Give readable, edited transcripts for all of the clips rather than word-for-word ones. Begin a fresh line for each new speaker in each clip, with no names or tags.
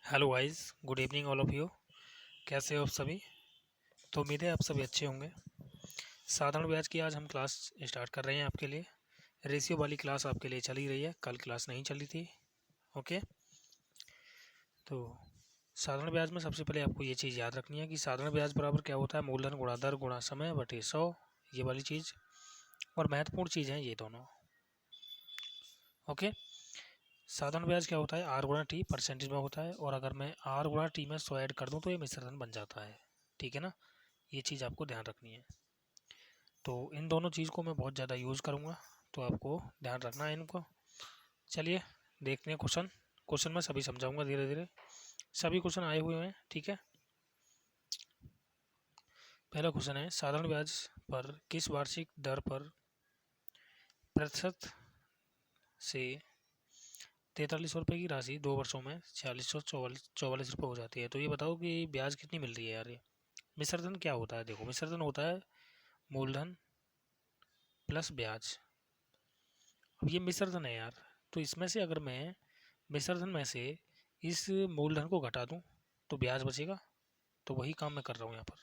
Hello guys, good evening all of you. कैसे हो आप सभी? तो उम्मीद है आप सभी अच्छे होंगे। साधारण ब्याज की आज हम क्लास स्टार्ट कर रहे हैं आपके लिए। रेशियो वाली क्लास आपके लिए चल ही रही है, कल क्लास नहीं चली थी। ओके। तो साधारण ब्याज में सबसे पहले आपको ये चीज़ याद रखनी है कि साधारण ब्याज बराबर क्या होता है, मूलधन गुणा दर गुणा समय बटे 100, ये वाली चीज़। और महत्वपूर्ण चीज़ है ये दोनों। ओके। साधारण ब्याज क्या होता है, आर गुणा टी परसेंटेज में होता है, और अगर मैं आर गुणा टी में 100 ऐड कर दूँ तो ये मिश्रण बन जाता है। ठीक है ना, ये चीज़ आपको ध्यान रखनी है। तो इन दोनों चीज़ को मैं बहुत ज़्यादा यूज़ करूँगा, तो आपको ध्यान रखना है इनको। चलिए देखते हैं क्वेश्चन। क्वेश्चन मैं सभी समझाऊंगा धीरे धीरे। सभी क्वेश्चन आए हुए हैं, ठीक है। पहला क्वेश्चन है, साधारण ब्याज पर किस वार्षिक दर पर प्रतिशत से 4300 रुपये की राशि 2 वर्षों में 4644 रुपये हो जाती है। तो ये बताओ कि ब्याज कितनी मिल रही है यार। ये मिश्रधन क्या होता है? देखो, मिश्रधन होता है मूलधन प्लस ब्याज। अब ये मिश्रधन है यार, तो इसमें से अगर मैं मिश्रधन में से इस मूलधन को घटा दूं तो ब्याज बचेगा। तो वही काम मैं कर रहा हूँ यहाँ पर।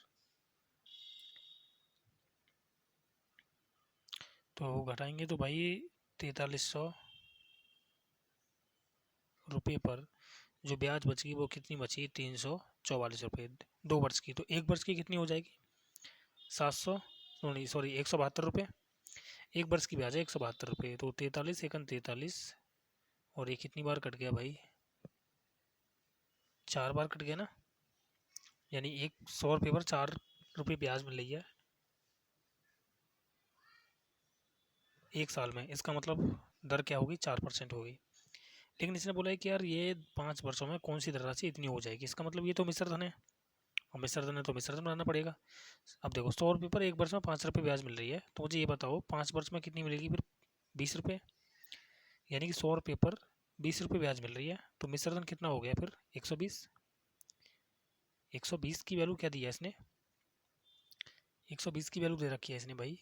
तो घटाएंगे तो भाई 4300 रुपये पर जो ब्याज बचेगी वो कितनी बची? 344 रुपये 2 वर्ष की। तो 1 वर्ष की कितनी हो जाएगी? 700, सॉरी 172 रुपये। 1 वर्ष की ब्याज है 172 रुपये। तो 43 एकन 43, और ये कितनी बार कट गया भाई? 4 बार कट गया ना। यानी 100 रुपये पर 4 रुपये ब्याज मिल रही है 1 साल में। इसका मतलब दर क्या होगी? 4% होगी। लेकिन इसने बोला है कि यार ये 5 वर्षों में कौन सी धनराशि इतनी हो जाएगी। इसका मतलब ये तो मिश्रधन है, और मिश्रधन है तो मिश्रधन बनाना पड़ेगा। अब देखो, 100 रुपये पर 1 वर्ष में 5 रुपये ब्याज मिल रही है, तो मुझे ये बताओ 5 वर्ष में कितनी मिलेगी फिर? 20 रुपये। यानी कि 100 रुपये पर 20 रुपये ब्याज मिल रही है, तो मिश्रधन कितना हो गया फिर? 120। 120 की वैल्यू क्या दी है इसने? 120 की वैल्यू दे रखी है इसने भाई।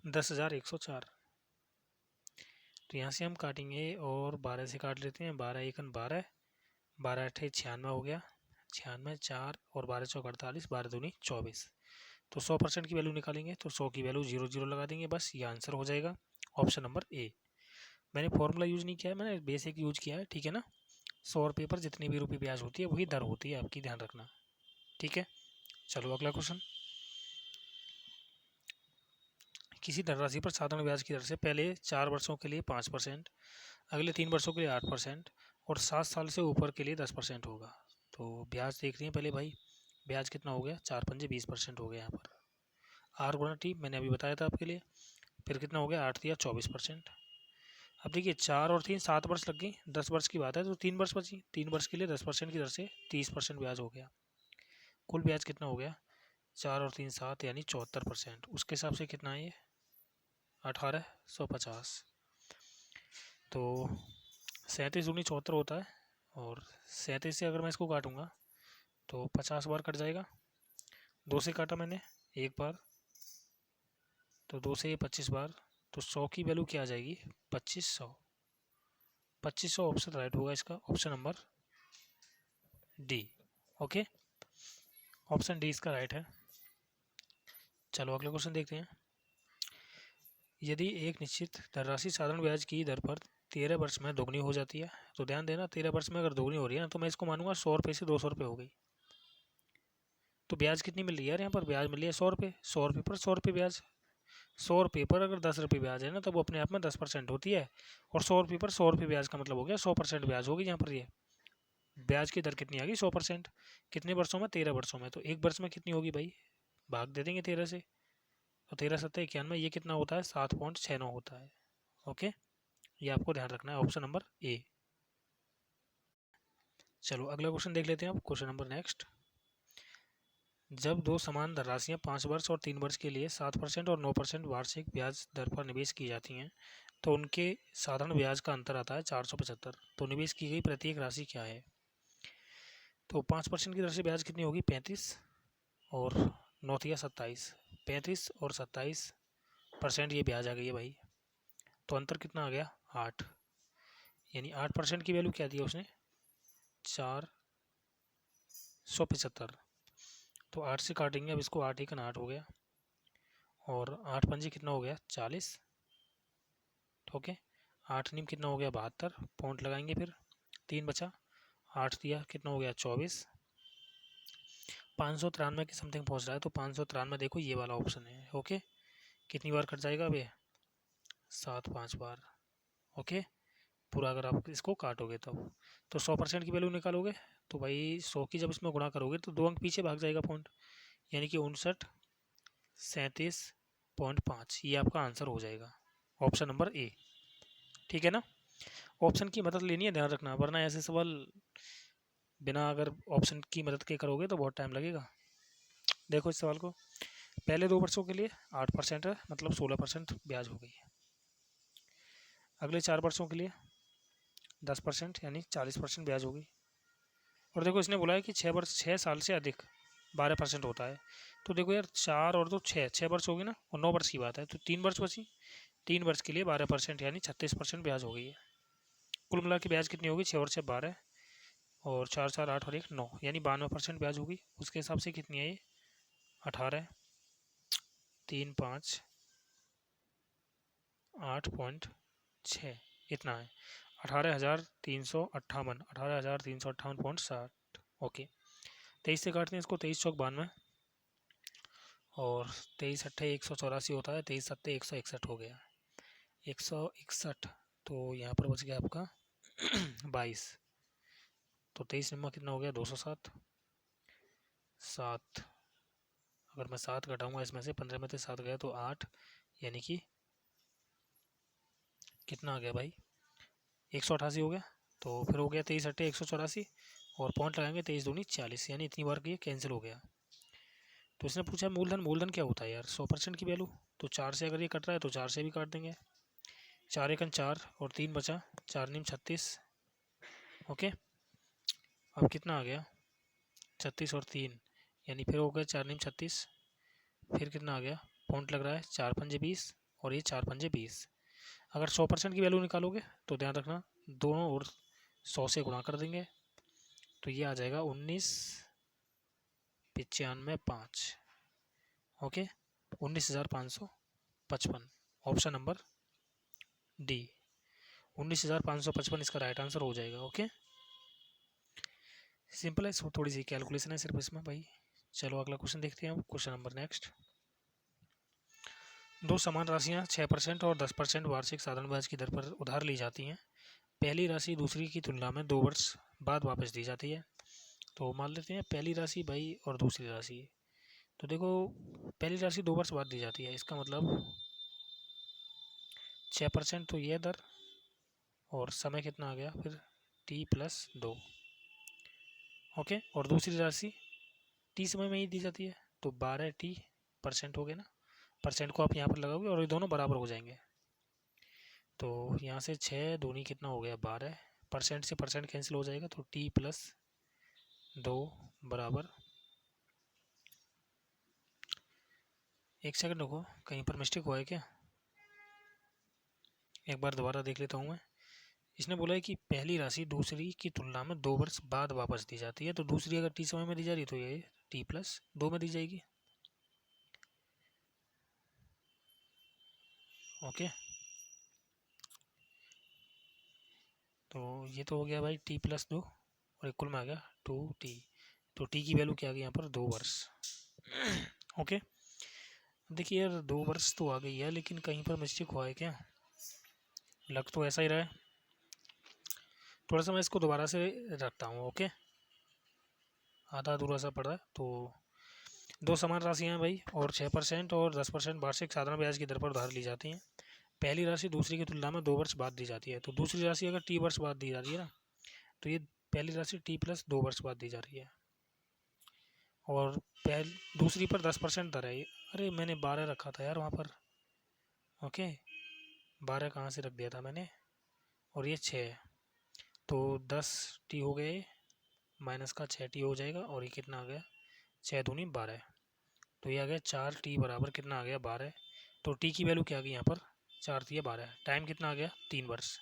10,104। तो यहाँ से हम काटेंगे और 12 से काट लेते हैं। 12 एकन 12, 12 अट्ठे 96 हो गया। 96, 4 और 12 चौक 48, 12 दूनी 24। तो 100% की वैल्यू निकालेंगे तो 100 की वैल्यू 0 0 लगा देंगे, बस ये आंसर हो जाएगा। Option number A. मैंने फॉर्मूला यूज़ नहीं किया है, मैंने बेसिक यूज किया है, ठीक है ना। 100 रुपये पर जितनी भी रुपये ब्याज होती है वही दर होती है आपकी, ध्यान रखना। ठीक है, चलो अगला क्वेश्चन। किसी धनराशि पर साधारण ब्याज की दर से पहले 4 वर्षों के लिए 5%, अगले 3 वर्षों के लिए 8% और 7 साल से ऊपर के लिए 10% होगा। तो ब्याज देख रही हैं पहले भाई, ब्याज कितना हो गया? 4 पंजे 20% हो गया यहाँ पर। आर गुणा टी मैंने अभी बताया था आपके लिए। फिर कितना हो गया? 8 दिया 24%। अब देखिए 4 और 3 7 वर्ष लग गई, 10 वर्ष की बात है तो 3 वर्ष बची। 3 वर्ष के लिए 10% की दर से 30% ब्याज हो गया। कुल ब्याज कितना हो गया? 4 और 3 7 यानी 74%। उसके हिसाब से कितना है ये? 1850। तो 37 दूनी 74 होता है, और 37 से अगर मैं इसको काटूंगा तो 50 बार कट जाएगा। 2 से काटा मैंने 1 बार, तो 2 से 25 बार। तो 100 की वैल्यू क्या आ जाएगी? 2500। 2500 ऑप्शन राइट होगा इसका, option number D. Okay, option D इसका राइट है। चलो अगले क्वेश्चन देखते हैं। यदि एक निश्चित धनराशि साधारण ब्याज की दर पर 13 वर्ष में दोगुनी हो जाती है, तो ध्यान देना 13 वर्ष में अगर दोगुनी हो रही है ना, तो मैं इसको मानूंगा 100 रुपये से 200 रुपये हो गई। तो ब्याज कितनी मिल रही है यार? यहाँ पर ब्याज मिल रही है 100 रुपये। 100 रुपये पर 100 रुपये ब्याज। 100 रुपये पर अगर 10 रुपये ब्याज है ना, तो वो अपने आप में 10% होती है। और 100 रुपये पर 100 रुपये ब्याज का मतलब हो गया 100% ब्याज होगी यहाँ पर। ये ब्याज की दर कितनी आ गई? 100%। कितने वर्षों में? 13 वर्षों में। तो 1 वर्ष में कितनी होगी भाई? भाग दे देंगे 13 से। तो 13 7 91, ये कितना होता है? 7.69 होता है। ओके, ये आपको ध्यान रखना है, ऑप्शन नंबर ए। चलो अगला क्वेश्चन देख लेते हैं अब। Question number next. जब दो समान धनराशियाँ 5 वर्ष और 3 वर्ष के लिए 7% और 9% वार्षिक ब्याज दर पर निवेश की जाती हैं, तो उनके साधारण ब्याज का अंतर आता है 475। तो निवेश की गई प्रत्येक राशि क्या है? तो 5% की दर से ब्याज कितनी होगी? 35, और 9 तिया 27। 35 और 27% ये ब्याज आ गई है भाई। तो अंतर कितना आ गया 8, यानी 8% की वैल्यू क्या दी उसने 475। तो 8 से काटेंगे, अब इसको 8 एकन 8 हो गया, और 8 पंजे कितना हो गया 40। ओके, 8 नीम कितना हो गया 72, पॉइंट लगाएंगे, फिर 3 बचा, 8 दिया कितना हो गया 24। 593 के समथिंग पहुंच रहा है, तो 593 देखो ये वाला ऑप्शन है। ओके, कितनी बार कट जाएगा अब ये 7 5 बार। ओके, पूरा अगर आप इसको काटोगे तब तो 100% की वैल्यू निकालोगे, तो भाई 100 की जब इसमें गुणा करोगे तो 2 अंक पीछे भाग जाएगा पॉइंट, यानी कि 59.37.5, ये आपका आंसर हो जाएगा, ऑप्शन नंबर ए। ठीक है ना, ऑप्शन की मदद लेनी है, ध्यान रखना, वरना ऐसे सवाल बिना अगर ऑप्शन की मदद के करोगे तो बहुत टाइम लगेगा। देखो इस सवाल को, पहले 2 वर्षों के लिए 8% है, मतलब 16% ब्याज हो गई है। अगले 4 वर्षों के लिए 10%, यानी 40% ब्याज होगी। और देखो इसने बोला है कि 6 साल से अधिक 12% होता है। तो देखो यार 4 और 2 6 वर्ष होगी ना, और 9 वर्ष की बात है, तो 3 वर्ष बची, 3 वर्ष के लिए 12%, यानी 36% ब्याज हो गई है। कुल मिला के ब्याज कितनी होगी 6 और 6 12, और 4 4 8 और 1 9, यानी 92% ब्याज होगी। उसके हिसाब से कितनी है ये 18 3 5 8.6, इतना है 18,358, 18,358.60। ओके, 23 से काटते हैं इसको, 23 चौक 92, और 23 अट्ठे 184 होता है, 23 सत्ते 161 हो गया, 161। तो यहाँ पर बच गया आपका 22, तो 23 नंबर कितना हो गया 207। 7, अगर मैं 7 घटाऊंगा इसमें से, 15 में से 7 गया तो 8, यानी कि कितना आ गया भाई 188 हो गया। तो फिर हो गया 23 अट्ठे 184, और पॉइंट लगाएंगे 23 दूनी 40, यानी इतनी बार ये कैंसिल हो गया। तो इसने पूछा मूलधन, मूलधन क्या होता है यार 100% की वैल्यू, तो 4 से अगर ये कट रहा है तो 4 से भी काट देंगे, 4 एकन 4 और 3 बचा, 4 नीम 36। ओके, अब कितना आ गया 36 और 3, यानी फिर हो गया 4 नीम 36, फिर कितना आ गया पॉइंट लग रहा है 4 पंजे 20, और ये 4 पंजे 20। अगर 100% की वैल्यू निकालोगे तो ध्यान रखना दोनों और 100 से गुणा कर देंगे, तो ये आ जाएगा 19,95.5। ओके, 19,555, ऑप्शन नंबर डी 19,555 इसका राइट आंसर हो जाएगा। ओके, सिंपल है, थोड़ी सी कैलकुलेशन है सिर्फ इसमें भाई। चलो अगला क्वेश्चन देखते हैं, क्वेश्चन नंबर नेक्स्ट। दो समान राशियां 6% और 10% वार्षिक साधारण ब्याज की दर पर उधार ली जाती हैं। पहली राशि दूसरी की तुलना में 2 वर्ष बाद वापस दी जाती है। तो मान लेते हैं पहली राशि भाई और दूसरी राशि, तो देखो पहली राशि 2 वर्ष बाद दी जाती है, इसका मतलब 6% तो ये दर, और समय कितना आ गया फिर t+2। ओके, और दूसरी राशि टी समय में ही दी जाती है, तो 12t% हो गया ना, परसेंट को आप यहाँ पर लगाओगे और ये दोनों बराबर हो जाएंगे। तो यहाँ से 6 दूनी कितना हो गया 12, परसेंट से परसेंट कैंसिल हो जाएगा, तो t+2 बराबर, एक सेकंड रुको, कहीं पर मिस्टेक हुआ है क्या, एक बार दोबारा देख लेता हूँ मैं। इसने बोला है कि पहली राशि दूसरी की तुलना में 2 वर्ष बाद वापस दी जाती है, तो दूसरी अगर टी समय में दी जा रही है तो ये t+2 में दी जाएगी। ओके, तो ये तो हो गया भाई t+2, और कुल में आ गया 2t, तो t की वैल्यू क्या आ गई यहाँ पर 2 वर्ष। ओके, देखिए यार 2 वर्ष तो आ गई है, लेकिन कहीं पर मिस्टेक हुआ है क्या, लग तो ऐसा ही रहा है। थोड़ा सा मैं इसको दोबारा से रखता हूँ। ओके, आधा अधूरा सा पड़ा है। तो दो समान राशियाँ हैं भाई, और 6% और 10% वार्षिक साधारण ब्याज की दर पर उधार ली जाती हैं। पहली राशि दूसरी की तुलना में 2 वर्ष बाद दी जाती है, तो दूसरी राशि अगर t वर्ष बाद दी जा रही है ना, तो ये पहली राशि t+2 वर्ष बाद दी जा रही है, और दूसरी पर 10% दर है। अरे मैंने 12 रखा था यार वहाँ पर। ओके, 12 कहाँ से रख दिया था मैंने, और ये 6, तो 10t हो गए, माइनस का 6t हो जाएगा, और ये कितना आ गया 6 दूनी 12, तो ये आ गया 4t बराबर कितना आ गया 12। तो t की वैल्यू क्या आ गई यहाँ पर 4 दिया 12, टाइम कितना आ गया 3 वर्ष।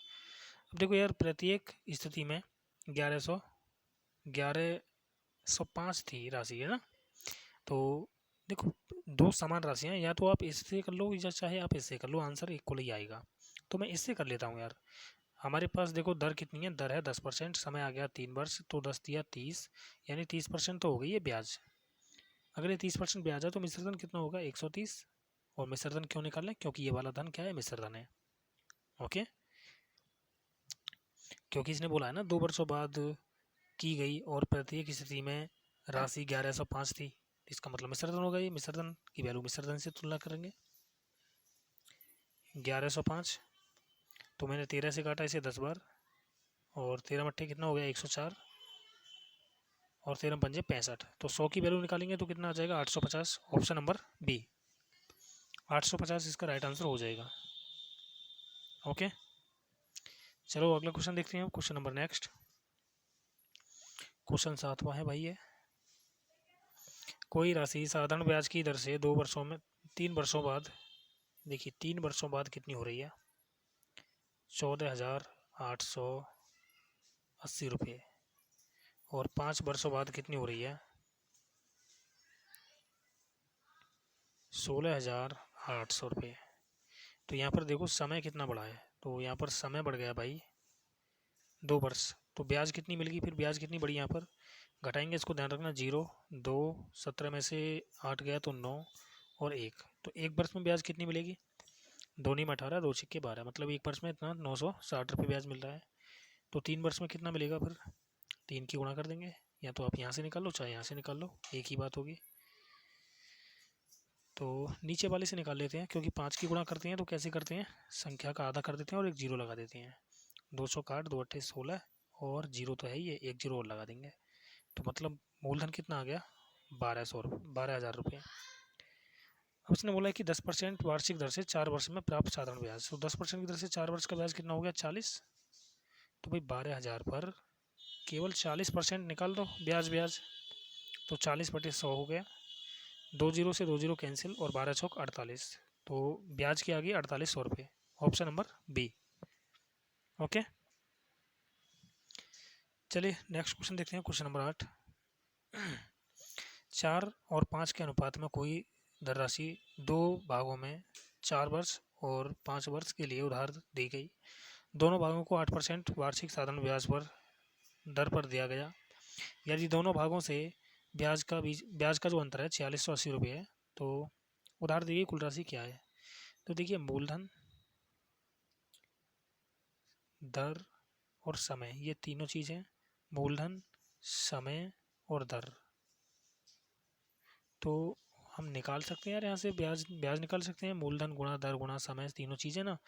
अब देखो यार प्रत्येक स्थिति में 1105 थी राशि, है ना। तो देखो दो समान राशियाँ, या तो आप इससे कर लो या चाहे आप इससे कर लो, आंसर इक्वल ही आएगा। तो मैं इससे कर लेता हूँ यार। हमारे पास देखो दर कितनी है, दर है 10%, समय आ गया 3 वर्ष, तो 10 दिया 30, यानी 30% तो हो गई है ब्याज। अगर ये 30% ब्याज है तो मिश्र धन कितना होगा 130। और मिश्र धन क्यों निकाल लें, क्योंकि ये वाला धन क्या है मिश्र धन है। ओके, क्योंकि इसने बोला है ना 2 वर्षों बाद की गई और प्रत्येक स्थिति में राशि 1105 थी, इसका मतलब मिश्र धन होगा। ये मिश्र धन की वैल्यू मिश्र धन से तुलना करेंगे। 1105, तो मैंने 13 से काटा इसे 10 बार, और 13 मट्ठे कितना हो गया 104, और 13 पंजे 65, तो 100 की वैल्यू निकालेंगे तो कितना आ जाएगा 850। ऑप्शन नंबर बी 850 इसका राइट आंसर हो जाएगा। ओके, चलो अगला क्वेश्चन देखते हैं। क्वेश्चन नंबर नेक्स्ट, क्वेश्चन 7वां है भाई ये। कोई राशि साधारण ब्याज की दर से 2 वर्षों में 3 वर्षों बाद, देखिए 3 वर्षों बाद कितनी हो रही है 14,880 रुपये, और 5 वर्षों बाद कितनी हो रही है 16,800 रुपये। तो यहाँ पर देखो समय कितना बढ़ा है, तो यहाँ पर समय बढ़ गया भाई 2 वर्ष। तो ब्याज कितनी मिलेगी, फिर ब्याज कितनी बढ़ी यहाँ पर, घटाएंगे इसको, ध्यान रखना 0 2 17 में से 8 गया तो 9 और 1, तो 1 वर्ष में ब्याज कितनी मिलेगी, दोनी में 18, 2 छिक्के 12, मतलब 1 वर्ष में इतना 960 रुपये ब्याज मिल रहा है। तो 3 वर्ष में कितना मिलेगा, फिर 3 की गुणा कर देंगे, या तो आप यहाँ से निकाल लो चाहे यहाँ से निकाल लो, एक ही बात होगी। तो नीचे वाले से निकाल लेते हैं, क्योंकि 5 की गुणा करते हैं तो कैसे करते हैं, संख्या का आधा कर देते हैं और एक जीरो लगा देते हैं। 200 काट 2 अट्ठे 16, और जीरो तो है ही, एक जीरो और लगा देंगे, तो मतलब मूलधन कितना आ गया 12,000 रुपये। अब इसने बोला है कि 10% वार्षिक दर से 4 वर्ष में प्राप्त साधारण ब्याज, तो 10% की दर से 4 वर्ष का ब्याज कितना हो गया 40। तो भाई 12,000 पर केवल 40% निकाल दो ब्याज, तो 40/100 हो गया, 2 जीरो से 2 जीरो कैंसिल, और 12 चौक 48, तो ब्याज की आ गई 4800 रुपये। Option number B. ओके, चलिए नेक्स्ट क्वेश्चन देखते हैं। क्वेश्चन नंबर 8, 4 और 5 के अनुपात में कोई धनराशि 2 भागों में 4 वर्ष और 5 वर्ष के लिए उधार दी गई। दोनों भागों को 8% वार्षिक साधारण ब्याज पर दर पर दिया गया। यदि दोनों भागों से ब्याज का जो अंतर है 4680 रुपये है, तो उधार दी गई कुल राशि क्या है। तो देखिए मूलधन, दर और समय, ये तीनों चीज़ें, मूलधन समय और दर, तो हम निकाल सकते हैं यार यहाँ से ब्याज निकाल सकते हैं, मूलधन गुणा दर गुणा समय, तीनों चीज़ें ना।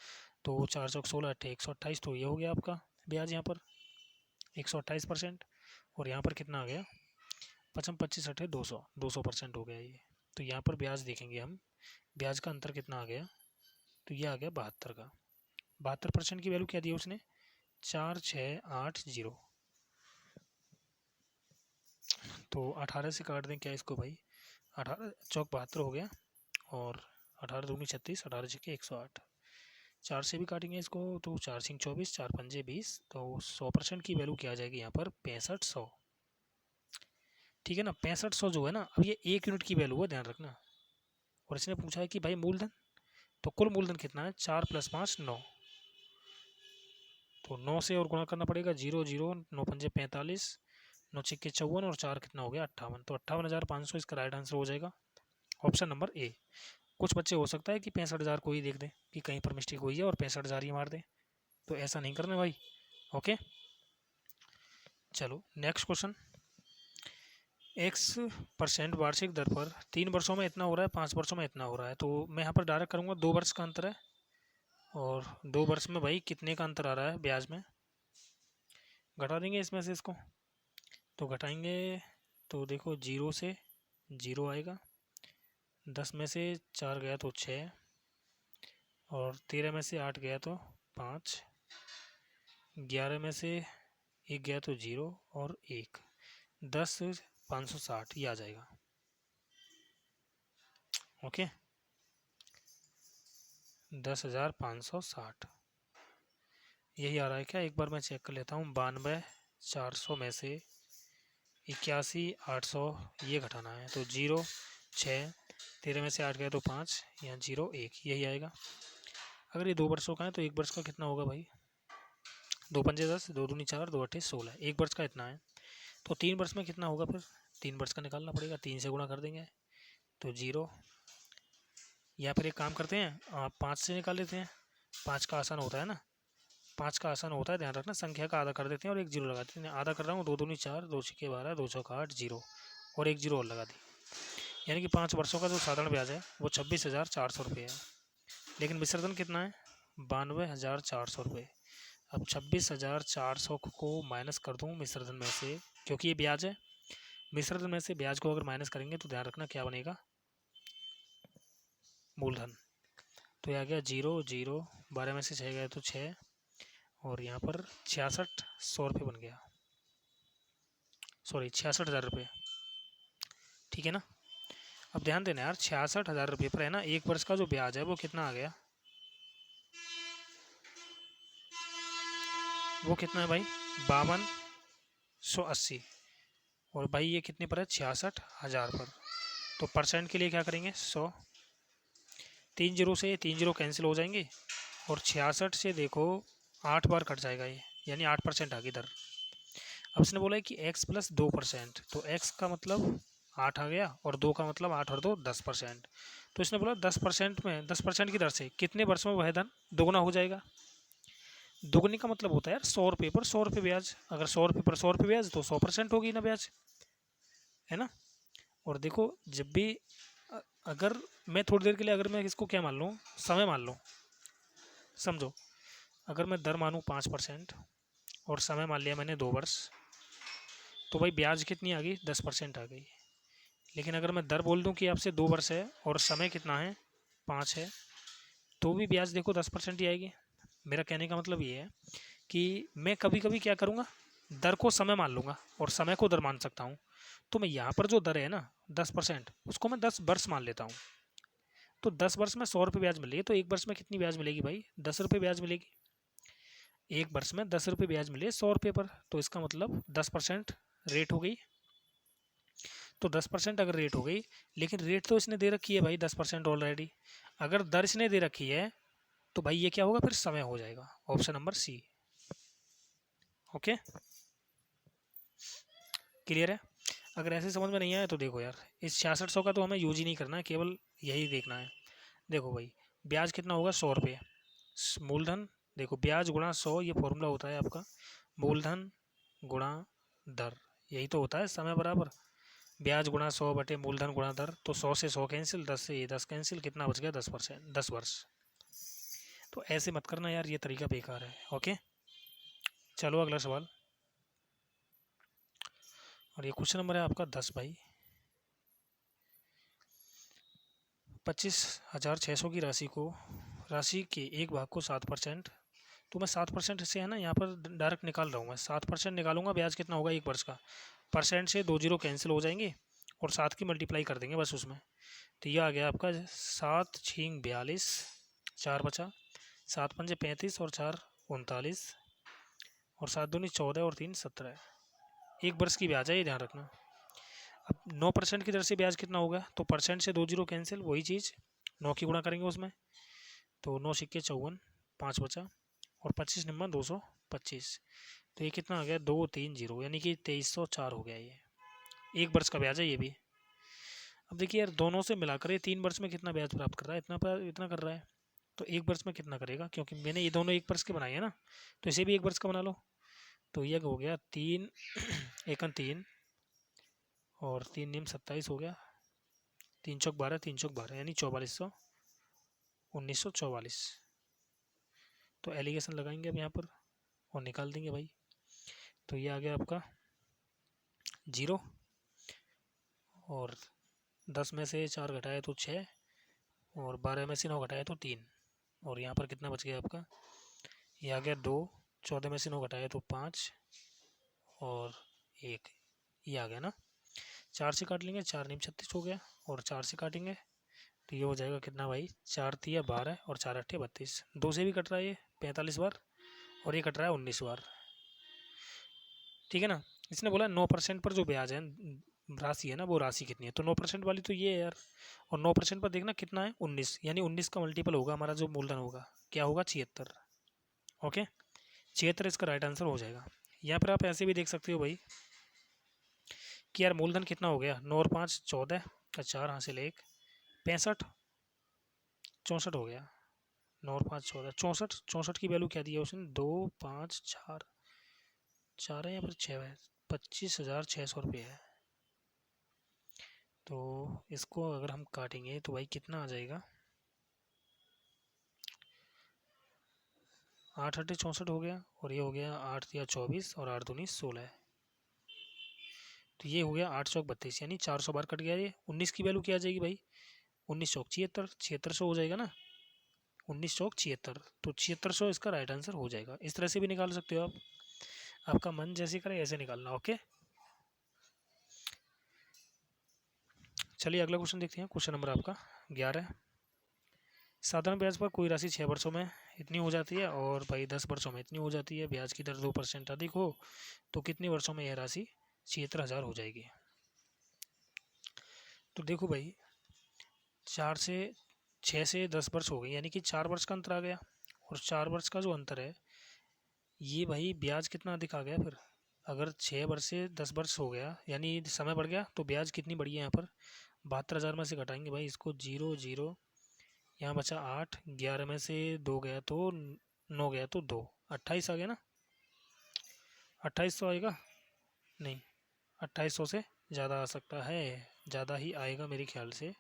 तो 4 चौक 16 अट्ठे 128, तो ये हो गया आपका ब्याज यहाँ पर 128%, और यहाँ पर कितना आ गया 55 25 अट्ठे 200, 200% हो गया ये। तो यहाँ पर ब्याज देखेंगे हम, ब्याज का अंतर कितना आ गया, तो ये आ गया 72 का। 72% की वैल्यू क्या दी है उसने 4680, तो 18 से काट दें क्या इसको भाई, 18 चौक 72 हो गया, और 18 दूनी 36, 18 छक्के 108, 4 से भी काटेंगे इसको तो 4 सिंह 24, 4 पंजे 20, तो 100% की वैल्यू क्या आ जाएगी यहाँ पर 6500। ठीक है ना, 6500 जो है ना, अब ये 1 यूनिट की वैल्यू है, ध्यान रखना। और इसने पूछा है कि भाई मूलधन, तो कुल मूलधन कितना है 4 + 5 9, तो 9 से और गुणा करना पड़ेगा, 0 0 9 पंजे 45, 9 छिक्के 54, और 4 कितना हो गया 58, तो 58,500 इसका राइट आंसर हो जाएगा। Option number A. कुछ बच्चे हो सकता है कि 65,000 को ही देख दें कि कहीं पर मिस्टेक हुई है और 65,000 ही मार दें, तो ऐसा नहीं करना भाई। ओके, चलो नेक्स्ट क्वेश्चन, X% वार्षिक दर पर 3 वर्षों में इतना हो रहा है, 5 वर्षों में इतना हो रहा है, तो मैं यहाँ पर डायरेक्ट करूँगा 2 वर्ष का अंतर है, और 2 वर्ष में भाई कितने का अंतर आ रहा है ब्याज में, घटा देंगे इसमें से इसको, तो घटाएंगे तो देखो 0 से 0 आएगा, 10 में से 4 गया तो 6, और 13 में से 8 गया तो 5, 11 में से 1 गया तो 0 और 1, 10 560 ये आ जाएगा। ओके, 10,560 यही आ रहा है क्या? एक बार मैं चेक कर लेता हूँ। 92,400 में से 81,800 ये घटाना है, तो 0 6 13 में से 8 गया तो 5, यहाँ 0 1 यही आएगा। अगर ये 2 वर्षों का है तो 1 वर्ष का कितना होगा भाई? 2 पंजे 10, 2 दूनी 4, 2 अट्ठे 16, 1 वर्ष का इतना है। तो 3 वर्ष में कितना होगा फिर? 3 वर्ष का निकालना पड़ेगा, 3 से गुणा कर देंगे तो 0, या फिर एक काम करते हैं, 5 से निकाल लेते हैं। 5 का आसान होता है ना, 5 का आसान होता है, ध्यान रखना। संख्या का आधा कर देते हैं और एक जीरो लगा देते हैं। आधा कर रहा हूँ, 2 दूनी 4, 2 छक्के 12, 2 चौका 8, 0 और एक जीरो और लगा दी। यानी कि 5 वर्षों का जो साधारण ब्याज है वो 26,400 रुपये है। लेकिन मिश्र धन कितना है? 92,400 रुपये। अब 26,400 को माइनस कर दूँ मिश्र धन में से, क्योंकि ये ब्याज है। मिश्र धन में से ब्याज को अगर माइनस करेंगे तो ध्यान रखना क्या बनेगा? मूलधन। तो ये आ गया 0 0, 12 में से 6 गए तो 6, और यहाँ पर 6600 रुपये बन गया, सॉरी 66,000 रुपये। ठीक है ना? अब ध्यान देना यार, 66,000 रुपये पर है ना 1 वर्ष का जो ब्याज है वो कितना आ गया? वो कितना है भाई? 5280। और भाई ये कितने पर है? 66,000 पर। तो परसेंट के लिए क्या करेंगे? 100, 3 जीरो से 3 जीरो कैंसिल हो जाएंगे, और 66 से देखो 8 बार कट जाएगा ये, यानी 8% आ गई दर। अब इसने बोला है कि x प्लस 2%, तो x का मतलब 8 आ गया, और 2 का मतलब 8 और 2 10%। तो इसने बोला 10% में 10% की दर से कितने वर्ष में वह धन दोगुना हो जाएगा? दोगुनी का मतलब होता है यार 100 रुपये पर 100 रुपये ब्याज। अगर 100 रुपये पर 100 रुपये ब्याज तो 100% होगी ना ब्याज, है ना? और देखो जब भी अगर मैं थोड़ी देर के लिए अगर मैं इसको क्या मान लूँ, समय मान लूँ, समझो, अगर मैं दर मानूँ 5% और समय मान लिया मैंने 2 वर्ष, तो भाई ब्याज कितनी आ गई? 10% आ गई। लेकिन अगर मैं दर बोल दूं कि आपसे 2 वर्ष है और समय कितना है? 5 है, तो भी ब्याज देखो 10% ही आएगी। मेरा कहने का मतलब ये है कि मैं कभी कभी क्या करूँगा, दर को समय मान लूँगा और समय को दर मान सकता हूँ। तो मैं यहाँ पर जो दर है ना 10%, उसको मैं 10 वर्ष मान लेता हूँ। तो 10 वर्ष में 100 रुपये ब्याज मिलेगी, तो 1 वर्ष में कितनी ब्याज मिलेगी भाई? 10 रुपये ब्याज मिलेगी। 1 वर्ष में 10 रुपये ब्याज मिले 100 रुपये पर, तो इसका मतलब 10% रेट हो गई। तो 10% अगर रेट हो गई, लेकिन रेट तो इसने दे रखी है भाई 10% ऑलरेडी। अगर दर इसने दे रखी है तो भाई ये क्या होगा? फिर समय हो जाएगा। Option number C. Okay, clear है? अगर ऐसे समझ में नहीं आया तो देखो यार, इस 6600 का तो हमें यूज ही नहीं करना है, केवल यही देखना है। देखो भाई, ब्याज कितना होगा? 100 रुपये। मूलधन, देखो ब्याज गुणा 100 ये फॉर्मूला होता है आपका, मूलधन गुणा दर, यही तो होता है समय बराबर ब्याज गुणा 100 बटे मूलधन गुणा दर। तो 100 से 100 कैंसिल, 10 से ये 10 कैंसिल, कितना बच गया? 10%, 10 वर्ष। तो ऐसे मत करना यार, ये तरीका बेकार है। ओके, चलो अगला सवाल। और ये क्वेश्चन नंबर है आपका 10 भाई। 25,600 की राशि के एक भाग को 7%, तो मैं 7% से है ना यहाँ पर डायरेक्ट निकाल रहा हूँ। मैं 7% निकालूंगा, ब्याज कितना होगा 1 वर्ष का? परसेंट से 2 जीरो कैंसिल हो जाएंगे और 7 की मल्टीप्लाई कर देंगे बस उसमें। तो ये आ गया आपका 7 छींग 42, 4 बचा, 7 पंजे 35 और 4 39, और 7 दूनी 14 और 3 17। 1 वर्ष की ब्याज है, ये ध्यान रखना। अब 9% की दर से ब्याज कितना होगा? तो परसेंट से 2 जीरो कैंसिल, वही चीज़ 9 की गुणा करेंगे उसमें, तो 9 सिक्के 54, 5 बचा, और 25 निम्न 225। तो ये कितना आ गया? 230, यानी कि 2304 हो गया ये। 1 वर्ष का ब्याज है ये भी। अब देखिए यार, दोनों से मिलाकर ये 3 वर्ष में कितना ब्याज प्राप्त कर रहा है? इतना कर रहा है, तो 1 वर्ष में कितना करेगा? क्योंकि मैंने ये दोनों 1 वर्ष के बनाए हैं ना, तो इसे भी 1 वर्ष का बना लो। तो ये हो गया 3 एकन 3 और 3 निम 27 हो गया, 3 चौक 12, 3 चौक 12, यानी 1944। तो एलिगेशन लगाएंगे अब यहाँ पर और निकाल देंगे भाई। तो ये आ गया आपका 0, और 10 में से 4 घटाए तो 6, और 12 में से 9 घटाए तो 3, और यहाँ पर कितना बच गया आपका? ये आ गया 2, 14 में से 9 घटाए तो 5 और 1, ये आ गया ना। 4 से काट लेंगे, 4 निम 36 हो गया, और 4 से काटेंगे तो ये हो जाएगा कितना भाई, 4×3 = 12 और 4×8 = 32। 2 से भी कट रहा है ये 45 बार, और ये कट रहा है 19 बार। ठीक है ना। इसने बोला 9% पर जो ब्याज है राशि है ना, वो राशि कितनी है, तो 9% वाली तो ये है यार। और 9% पर देखना कितना है, 19, यानी 19 का मल्टीपल होगा हमारा जो मूलधन होगा, क्या होगा, 76। ओके, 76 इसका राइट आंसर हो जाएगा। यहाँ पर आप ऐसे भी देख सकते हो भाई कि यार मूलधन कितना हो गया, 9 और 5 14 का 4 हासिल 1, 65 64 हो गया। 9 और 5 14, 64, 64 की वैल्यू क्या दी है उसने, 2 5 4 4 है या फिर 6 है, 25,600 रुपये है। तो इसको अगर हम काटेंगे तो भाई कितना आ जाएगा, 8×8 = 64 हो गया, और ये हो गया 8×3 = 24 और 8×2 = 16। तो ये हो गया 8×4 = 32, यानी 400 बार कट गया ये। 19 की वैल्यू क्या आ जाएगी भाई, 19×4 = 76, 7600 हो जाएगा ना, 19×4 = 76, तो 7600 इसका राइट आंसर हो जाएगा। इस तरह से भी निकाल सकते हो आप, आपका मन जैसे करे ऐसे निकालना। ओके, चलिए अगला क्वेश्चन देखते हैं। क्वेश्चन नंबर आपका 11। साधारण ब्याज पर कोई राशि 6 वर्षों में इतनी हो जाती है और भाई 10 वर्षों में इतनी हो जाती है। ब्याज की दर 2% अधिक हो तो कितनी वर्षों में यह राशि 76,000 हो जाएगी। तो देखो भाई, 6 से 10 वर्ष हो गई, यानी कि 4 वर्ष का अंतर आ गया, और 4 वर्ष का जो अंतर है ये भाई ब्याज कितना अधिक आ गया फिर। अगर 6 वर्ष से 10 वर्ष हो गया यानी समय बढ़ गया, तो ब्याज कितनी बढ़ी है यहाँ पर, 72,000 में से घटाएंगे भाई इसको, 0 0, यहाँ बचा 8, 11 में से 2 गया तो 9 गया तो 2, 28 आ गया ना, 2800 आएगा, नहीं 2800 से ज़्यादा आ सकता है, ज़्यादा ही आएगा मेरे ख्याल से,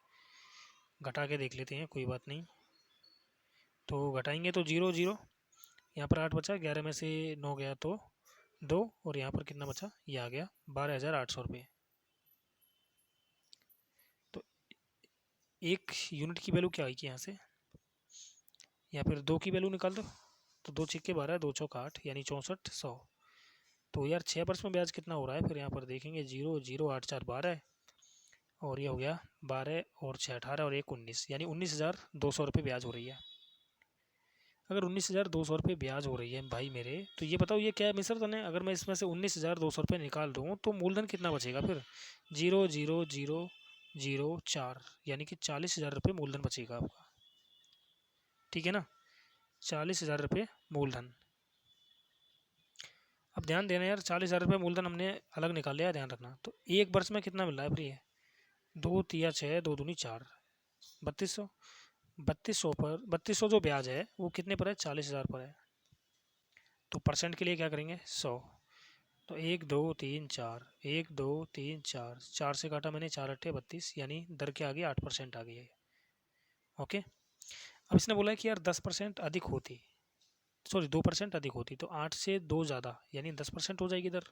घटा के देख लेते हैं, कोई बात नहीं। तो घटाएंगे तो 0 0, यहाँ पर 8 बचा, 11 में से 9 गया तो 2, और यहाँ पर कितना बचा, ये आ गया 12,800 रुपये। तो एक यूनिट की वैल्यू क्या आएगी यहाँ से, या फिर 2 की वैल्यू निकाल दो, तो 2 छिक्के 12, 2 चौक 8, यानी 6400। तो यार 6 वर्ष में ब्याज कितना हो रहा है, फिर यहाँ पर देखेंगे 0 0 8 4 12, और ये हो गया 12 और 6 18 और 1 19, यानी 19,200 रुपये ब्याज हो रही है। अगर 19,200 रुपये ब्याज हो रही है भाई मेरे, तो ये बताओ ये क्या मिश्रण है। अगर मैं इसमें से 19,200 रुपये निकाल दूँ तो मूलधन कितना बचेगा फिर, 0 0 0 0 4, यानी कि 40,000 रुपये मूलधन बचेगा आपका। ठीक है ना, 40,000 रुपये मूलधन। अब ध्यान देना यार, 40,000 रुपये मूलधन हमने अलग निकाल लिया, ध्यान रखना। तो एक वर्ष में कितना मिल रहा है फिर ये, 2 3 6, 2 दूनी 4, 3200। 3200 पर 3200 जो ब्याज है वो कितने पर है, 40,000 पर है। तो परसेंट के लिए क्या करेंगे, 100। तो 1 2 3 4, 1 2 3 4, 4 से काटा मैंने, 4×8 = 32, यानी दर क्या आ गई, 8% आ गई है। ओके, अब इसने बोला है कि यार 10% अधिक होती, सॉरी 2% अधिक होती, तो 8 से 2 ज़्यादा, यानी 10% हो जाएगी दर।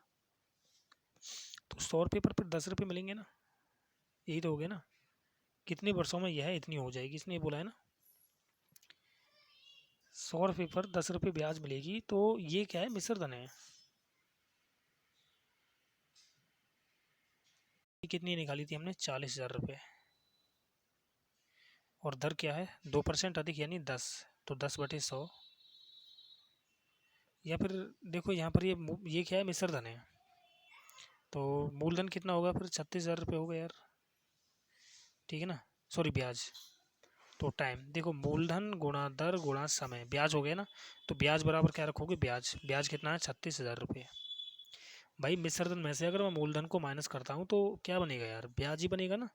तो 100 रुपये पर फिर 10 रुपये मिलेंगे ना, यही तो हो गया ना। कितने वर्षों में यह इतनी हो जाएगी, इसने बोला है ना, 100 रुपये पर 10 रुपये ब्याज मिलेगी। तो ये क्या है, मिश्र धन है। कितनी निकाली थी हमने, 40,000 रुपये, और दर क्या है, 2% अधिक, यानी 10, तो 10/100। या फिर देखो यहाँ पर ये क्या है, मिश्र धन है, तो मूलधन कितना होगा फिर, 36,000 रुपये होगा यार। ठीक है ना, सॉरी ब्याज। तो टाइम देखो, मूलधन गुणा दर गुणा समय, ब्याज हो गया ना, तो ब्याज बराबर क्या रखोगे, ब्याज, ब्याज कितना है, 36,000 रुपये। भाई मिश्रधन में से अगर मैं मूलधन को माइनस करता हूँ तो क्या बनेगा यार, ब्याज ही बनेगा ना।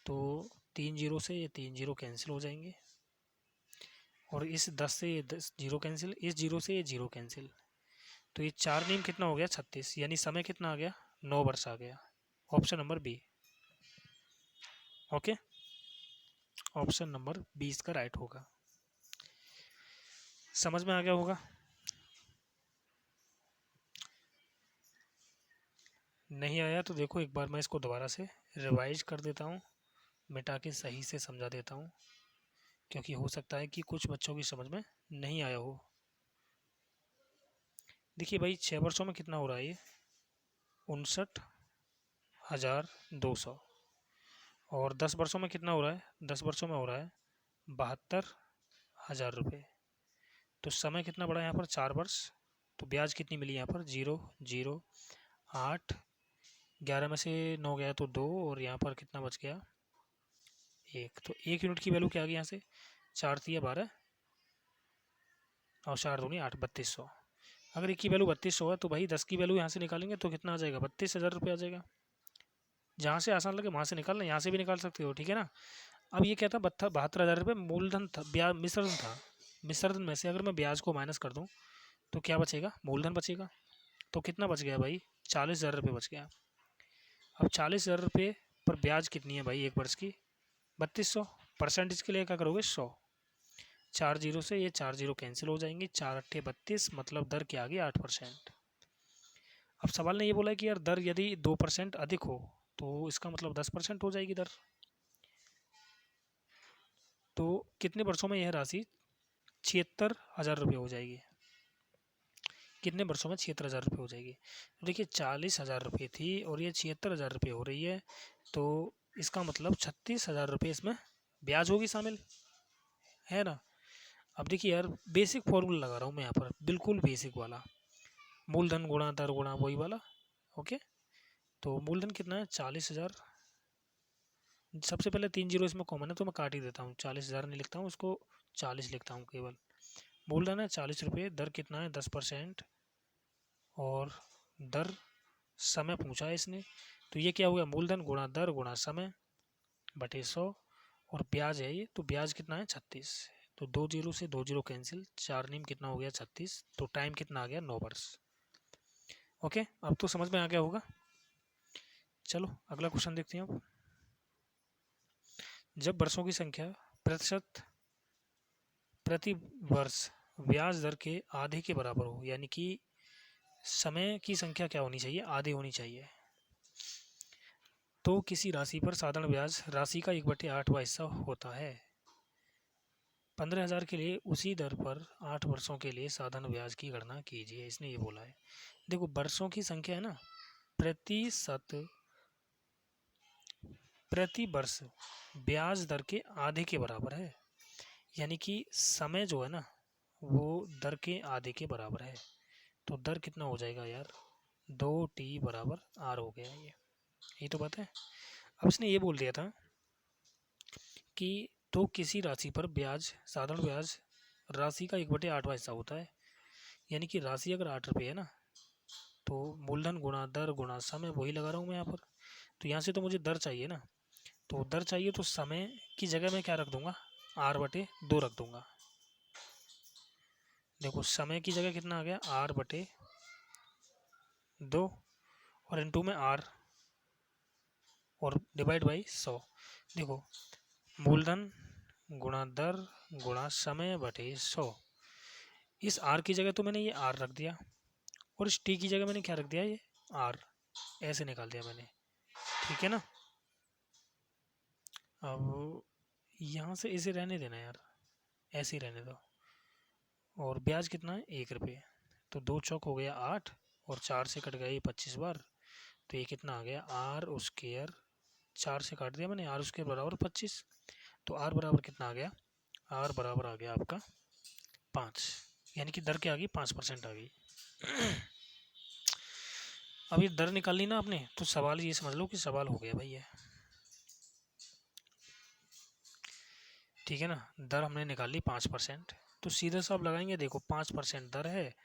तो 3 जीरो से ये 3 जीरो कैंसिल हो जाएंगे, और इस 10 से ये 10 जीरो कैंसिल, इस जीरो से ये जीरो कैंसिल, तो ये 4 नीम कितना हो गया, 36, यानी समय कितना आ गया, 9 वर्ष आ गया। Option number B. Okay, option number 20 का राइट होगा। समझ में आ गया होगा। नहीं आया तो देखो एक बार मैं इसको दोबारा से रिवाइज कर देता हूँ, मिटा के सही से समझा देता हूँ, क्योंकि हो सकता है कि कुछ बच्चों की समझ में नहीं आया हो। देखिए भाई 6 वर्षों में कितना हो रहा है ये, 59,200, और 10 वर्षों में कितना हो रहा है, 10 वर्षों में हो रहा है 72,000 रुपये। तो समय कितना बढ़ा यहाँ पर, 4 वर्ष। तो ब्याज कितनी मिली यहाँ पर, 0,0,8, 11 में से 9 गया तो 2, और यहाँ पर कितना बच गया, 1। तो 1 यूनिट की वैल्यू क्या आ गई यहाँ से, 4 तिया 12 और 4 दूनी 8, 3200। अगर 1 की वैल्यू 3200 है तो भाई 10 की वैल्यू यहाँ से निकालेंगे तो कितना आ जाएगा, 32,000 रुपये आ जाएगा। जहाँ से आसान लगे वहाँ से निकालना, यहाँ से भी निकाल सकते हो, ठीक है ना। अब ये क्या था, 72,000 रुपये मूलधन था, ब्याज मिश्रधन था। मिश्रधन में से अगर मैं ब्याज को माइनस कर दूँ तो क्या बचेगा, मूलधन बचेगा। तो कितना बच गया भाई, 40,000 रुपये बच गया। अब 40,000 रुपये पर ब्याज कितनी है भाई एक वर्ष की, 3200। परसेंटेज के लिए क्या करोगे, 100। 4 जीरो से ये 4 जीरो कैंसिल हो जाएंगे, 4 अट्ठे 32, मतलब दर क्या आ गई, 8%। अब सवाल ने ये बोला है कि यार दर यदि 2% अधिक हो तो इसका मतलब 10% हो जाएगी दर। तो कितने वर्षों में यह राशि 76,000 रुपये हो जाएगी, कितने वर्षों में 76,000 रुपये हो जाएगी। तो देखिए 40,000 रुपये थी और ये 76,000 रुपये हो रही है, तो इसका मतलब 36,000 रुपये इसमें ब्याज होगी शामिल, है ना। अब देखिए यार बेसिक फॉर्मूला लगा रहा हूँ मैं यहाँ पर, बिल्कुल बेसिक वाला, मूलधन गुणा दर गुणा वही वाला। ओके, तो मूलधन कितना है, 40,000। सबसे पहले 3 जीरो इसमें कॉमन है तो मैं काट ही देता हूँ, 40,000 नहीं लिखता हूँ उसको, 40 लिखता हूँ केवल। मूलधन है 40 रुपये, दर कितना है 10%, और दर समय पूछा है इसने, तो ये क्या हो गया, मूलधन गुणा दर गुणा समय बटे 100, और ब्याज है ये, तो ब्याज कितना है 36। तो 2 जीरो से 2 जीरो कैंसिल, 4 नीम कितना हो गया 36, तो टाइम कितना आ गया 9 वर्ष। ओके, अब तो समझ में आ गया होगा। चलो अगला क्वेश्चन देखते हैं अब। जब वर्षों की संख्या प्रतिशत प्रति वर्ष ब्याज दर के आधे के बराबर हो, यानी कि समय की संख्या क्या होनी चाहिए, आधी होनी चाहिए, तो किसी राशि पर साधारण ब्याज राशि का 1/8वां हिस्सा होता है। 15,000 के लिए उसी दर पर 8 वर्षों के लिए साधारण ब्याज की गणना कीजिए, इसने ये बोला है। देखो वर्षों की संख्या है ना, प्रतिशत प्रति वर्ष ब्याज दर के आधे के बराबर है, यानी कि समय जो है ना वो दर के आधे के बराबर है। तो दर कितना हो जाएगा यार, 2t बराबर r हो गया, ये तो बात है। अब इसने ये बोल दिया था कि तो किसी राशि पर ब्याज साधारण ब्याज राशि का 1/8वां हिस्सा होता है, यानी कि राशि अगर 8 रुपये है ना, तो मूलधन गुणा दर गुणा समय वही लगा रहा हूँ मैं यहाँ पर। तो यहाँ से तो मुझे दर चाहिए ना, तो दर चाहिए तो समय की जगह मैं क्या रख दूंगा, r/2 रख दूंगा। देखो समय की जगह कितना आ गया, r/2, और इनटू में r, और डिवाइड बाई 100। देखो मूलधन गुणा दर गुणा समय बटे 100, इस r की जगह तो मैंने ये r रख दिया, और इस t की जगह मैंने क्या रख दिया, ये r, ऐसे निकाल दिया मैंने, ठीक है ना। अब यहाँ से इसे रहने देना यार, ऐसे ही रहने दो। और ब्याज कितना है, 1 रुपये, तो 2 चौक हो गया 8, और 4 से कट गया ये 25 बार, तो ये कितना आ गया, r स्क्वायर, 4 से काट दिया मैंने, r स्क्वायर बराबर 25। तो r बराबर कितना आ गया, r बराबर आ गया आपका 5, यानी कि दर क्या आ गई, 5% आ गई। अब ये दर निकालनी ना आपने, तो सवाल ये समझ लो कि सवाल हो गया भाई ये, ठीक है ना। दर हमने निकाल ली 5%, तो सीधा सा आप लगाएंगे, देखो 5% दर है,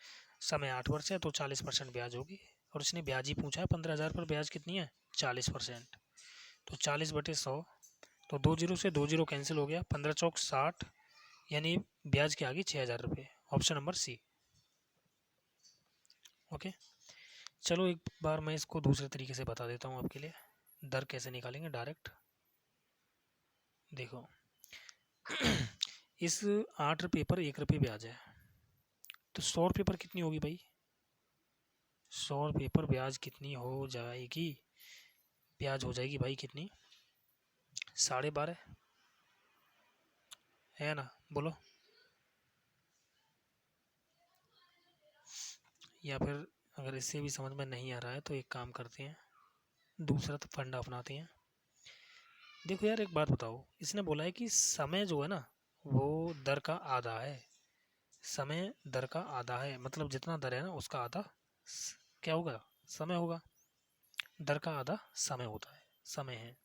समय 8 वर्ष है, तो 40% ब्याज होगी, और इसने ब्याज ही पूछा है, 15,000 पर ब्याज कितनी है 40%, तो 40/100, तो 2 जीरो से 2 जीरो कैंसिल हो गया, 15 चौक 60, यानी ब्याज की आ गई 6,000 रुपये, ऑप्शन नंबर सी। ओके, चलो एक बार मैं इसको दूसरे तरीके से बता देता हूँ आपके लिए, दर कैसे निकालेंगे डायरेक्ट। देखो इस 8 रुपये पर 1 रुपये ब्याज है, तो 100 रुपये पर कितनी होगी भाई, 100 रुपये पर ब्याज कितनी हो जाएगी, ब्याज हो जाएगी भाई कितनी, 12.5, है ना, बोलो। या फिर अगर इससे भी समझ में नहीं आ रहा है तो एक काम करते हैं, दूसरा तो फंडा अपनाते हैं। देखो यार, एक बात बताओ, इसने बोला है कि समय जो है ना वो दर का आधा है। समय दर का आधा है मतलब जितना दर है ना उसका आधा क्या होगा, समय होगा। दर का आधा समय होता है, समय है।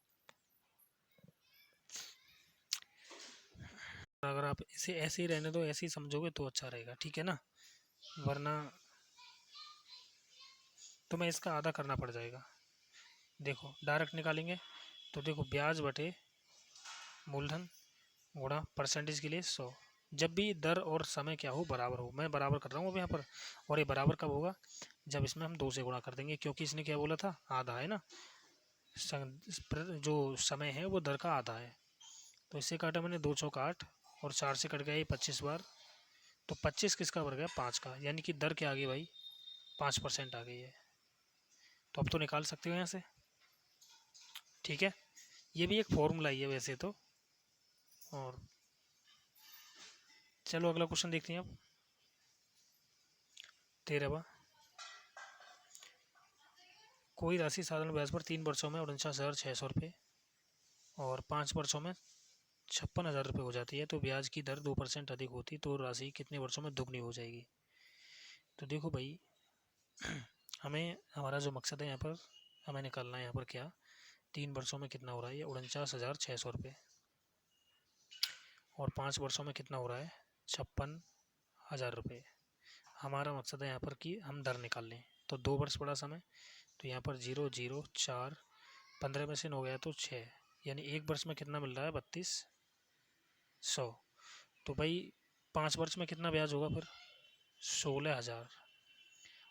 अगर आप इसे ऐसे ही रहने दो, ऐसे ही समझोगे तो अच्छा रहेगा, ठीक है ना, वरना तुम्हें इसका आधा करना पड़ जाएगा। देखो डायरेक्ट निकालेंगे तो देखो ब्याज बटे मूलधन गुणा परसेंटेज के लिए 100। जब भी दर और समय क्या हो, बराबर हो, मैं बराबर कर रहा हूँ अब यहाँ पर। और ये बराबर कब होगा, जब इसमें हम 2 से गुणा कर देंगे, क्योंकि इसने क्या बोला था, आधा है ना, जो समय है वो दर का आधा है। तो इससे काटा मैंने 2 चौक 8 और 4 से कट गया ये 25 बार। तो 25 किसका बढ़ गया, 5 का, यानी कि दर क्या आ गई भाई, 5% आ गई है। तो अब तो निकाल सकते हो यहाँ से, ठीक है। ये भी एक फॉर्मूला ही है वैसे तो। और चलो अगला क्वेश्चन देखते हैं अब। 13वां, कोई राशि साधारण ब्याज पर 3 वर्षों में 49,600 रुपये और 5 वर्षों में 56,000 रुपये हो जाती है, तो ब्याज की दर 2% अधिक होती तो राशि कितने वर्षों में दुगनी हो जाएगी। तो देखो भाई हमें हमारा जो मकसद है यहाँ पर, हमें निकालना है यहाँ पर क्या, 3 वर्षों में कितना हो रहा है, ये 49,600 रुपये और 5 वर्षों में कितना हो रहा है, 56,000 रुपये। हमारा मकसद है यहाँ पर कि हम दर निकाल लें। तो 2 वर्ष बड़ा समय, तो यहाँ पर 0 0 4 15 में से 9 गया तो 6, यानी 1 वर्ष में कितना मिल रहा है, 3200। तो भाई 5 वर्ष में कितना ब्याज होगा फिर, 16,000।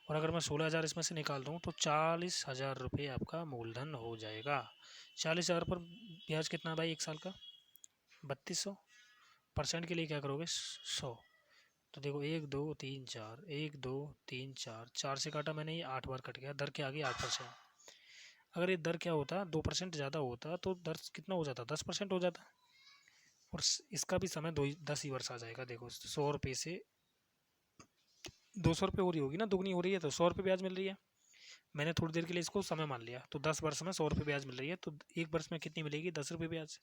और अगर मैं 16,000 इसमें से निकाल दूँ तो 40,000 रुपये आपका मूलधन हो जाएगा। 40,000 पर ब्याज कितना भाई एक साल का, 3200। परसेंट के लिए क्या करोगे, 100। तो देखो 1 2 3 4, 1 2 3 4, 4 से काटा मैंने, ये 8 बार कट गया, दर क्या आ गई, 8%। अगर ये दर क्या होता, 2% ज़्यादा होता तो दर कितना हो जाता, 10% हो जाता। और इसका भी समय 10 ही वर्ष आ जाएगा। देखो 100 रुपये से 200 रुपये हो रही होगी ना, दुगनी हो रही है, तो 100 रुपये ब्याज मिल रही है। मैंने थोड़ी देर के लिए इसको समय मान लिया, तो 10 वर्ष में 100 रुपये ब्याज मिल रही है, तो 1 वर्ष में कितनी मिलेगी, 10 रुपये ब्याज।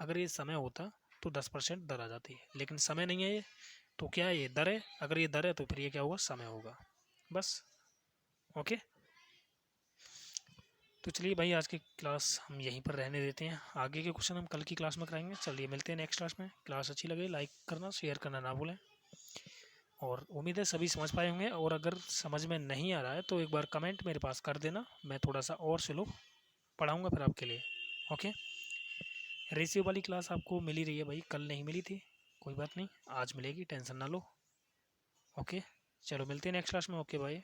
अगर ये समय होता तो 10% दर आ जाती है, लेकिन समय नहीं है ये, तो क्या है, ये दर है। अगर ये दर है तो फिर ये क्या होगा, समय होगा, बस। ओके, तो चलिए भाई आज की क्लास हम यहीं पर रहने देते हैं, आगे के क्वेश्चन हम कल की क्लास में कराएंगे। चलिए मिलते हैं नेक्स्ट क्लास में। क्लास अच्छी लगे लाइक करना, शेयर करना ना भूलें, और उम्मीद है सभी समझ पाए होंगे। और अगर समझ में नहीं आ रहा है तो एक बार कमेंट मेरे पास कर देना, मैं थोड़ा सा और स्लो पढ़ाऊँगा फिर आपके लिए। ओके, रेशियो वाली क्लास आपको मिल ही रही है भाई, कल नहीं मिली थी, कोई बात नहीं, आज मिलेगी, टेंशन ना लो। ओके, चलो मिलते हैं नेक्स्ट क्लास में। Okay bye.